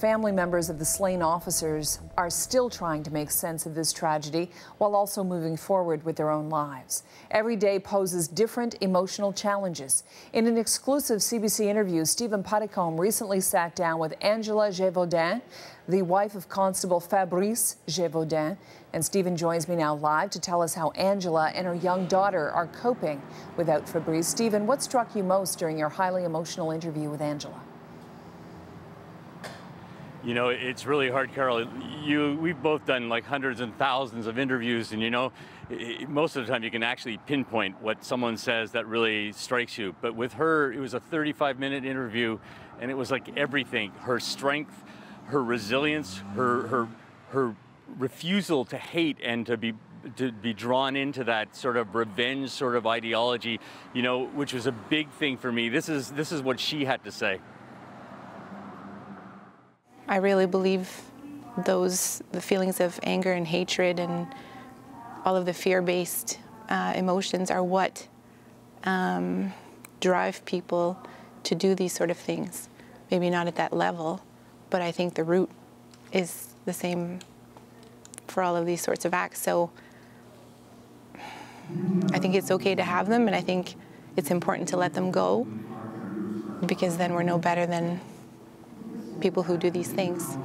Family members of the slain officers are still trying to make sense of this tragedy while also moving forward with their own lives. Every day poses different emotional challenges. In an exclusive CBC interview, Stephen Putticombe recently sat down with Angela Gévaudan, the wife of Constable Fabrice Gévaudan. And Stephen joins me now live to tell us how Angela and her young daughter are coping without Fabrice. Stephen, what struck you most during your highly emotional interview with Angela? You know, it's really hard, Carol. We've both done like hundreds and thousands of interviews, and you know, most of the time you can actually pinpoint what someone says that really strikes you. But with her, it was a 35-minute interview, and it was like everything: her strength, her resilience, her refusal to hate and to be drawn into that sort of revenge sort of ideology, you know, which was a big thing for me. This is what she had to say. I really believe the feelings of anger and hatred and all of the fear-based emotions are what drive people to do these sort of things. Maybe not at that level, but I think the root is the same for all of these sorts of acts. So I think it's okay to have them, and I think it's important to let them go, because then we're no better than people who do these things.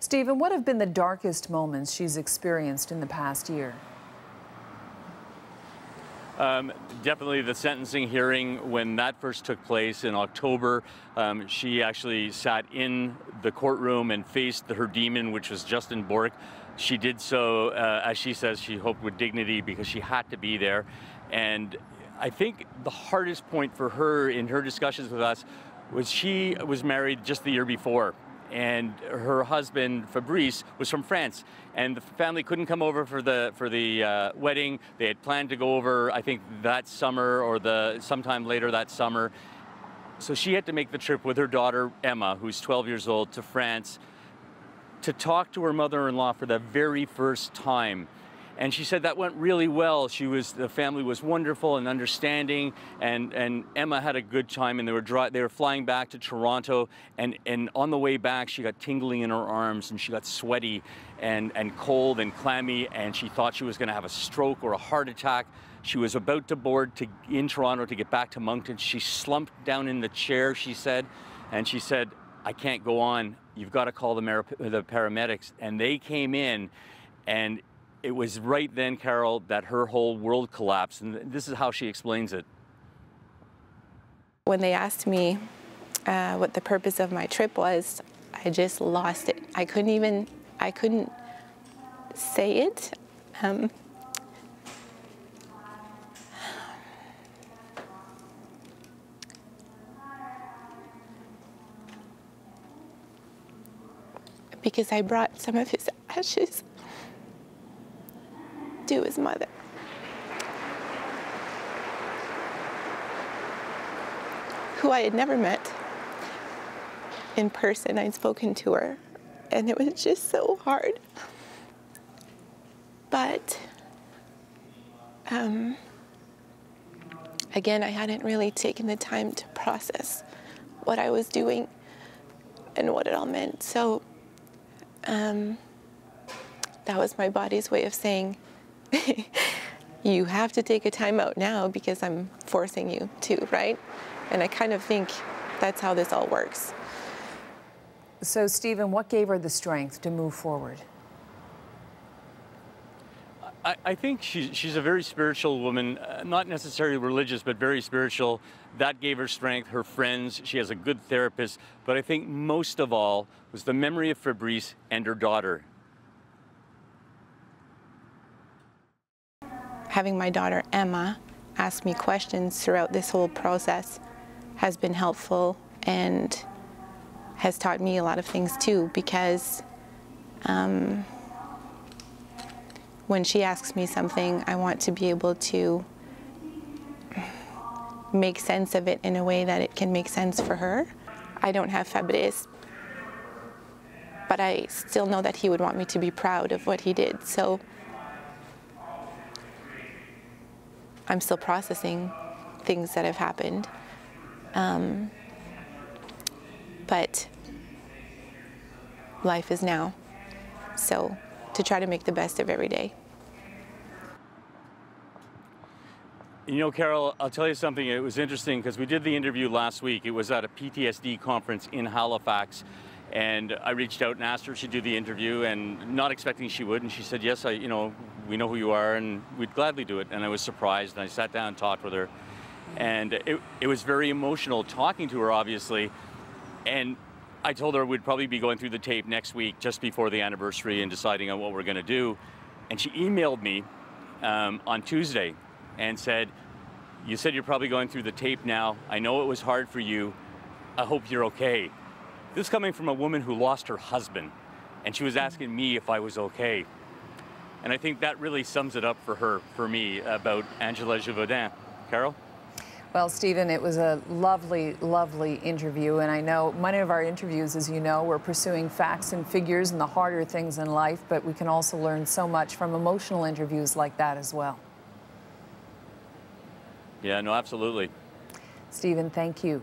Stephen, what have been the darkest moments she's experienced in the past year? Definitely the sentencing hearing when that first took place in October. She actually sat in the courtroom and faced her demon, which was Justin Bork. She did so, as she says, she hoped with dignity because she had to be there. And I think the hardest point for her in her discussions with us was she was married just the year before, and her husband Fabrice was from France, and the family couldn't come over for the wedding. They had planned to go over, I think, that summer or sometime later that summer. So she had to make the trip with her daughter Emma, who's 12 years old, to France to talk to her mother-in-law for the very first time. And she said that went really well. The family was wonderful and understanding, and Emma had a good time, and they were flying back to Toronto, and on the way back she got tingling in her arms, and she got sweaty and cold and clammy, and she thought she was going to have a stroke or a heart attack. She was about to board in Toronto to get back to Moncton. She slumped down in the chair, she said, and she said, "I can't go on. You've got to call the paramedics." And they came in, and it was right then, Carol, that her whole world collapsed, and this is how she explains it. When they asked me what the purpose of my trip was, I just lost it. I couldn't say it. Because I brought some of his ashes to his mother. Who I had never met in person. I'd spoken to her, and it was just so hard. But again, I hadn't really taken the time to process what I was doing and what it all meant. So that was my body's way of saying, you have to take a time out now because I'm forcing you to, right? And I kind of think that's how this all works. So, Stephen, what gave her the strength to move forward? I think she's a very spiritual woman, not necessarily religious, but very spiritual. That gave her strength, her friends. She has a good therapist. But I think most of all was the memory of Fabrice and her daughter. Having my daughter Emma ask me questions throughout this whole process has been helpful and has taught me a lot of things too, because when she asks me something, I want to be able to make sense of it in a way that it can make sense for her. I don't have Fabrice, but I still know that he would want me to be proud of what he did. So I'm still processing things that have happened. But life is now. So to try to make the best of every day. You know, Carol, I'll tell you something. It was interesting because we did the interview last week. It was at a PTSD conference in Halifax. And I reached out and asked her if she'd do the interview, and not expecting she would. And she said, yes, we know who you are, and we'd gladly do it. And I was surprised, and I sat down and talked with her. And it was very emotional talking to her, obviously. And I told her we'd probably be going through the tape next week, just before the anniversary, and deciding on what we're going to do. And she emailed me on Tuesday and said, you said you're probably going through the tape now. I know it was hard for you. I hope you're okay. This is coming from a woman who lost her husband, and she was asking me if I was okay. And I think that really sums it up for me, about Angela Gévaudan. Carol? Well, Stephen, it was a lovely, lovely interview, and I know many of our interviews, as you know, we're pursuing facts and figures and the harder things in life, but we can also learn so much from emotional interviews like that as well. Yeah, no, absolutely. Stephen, thank you.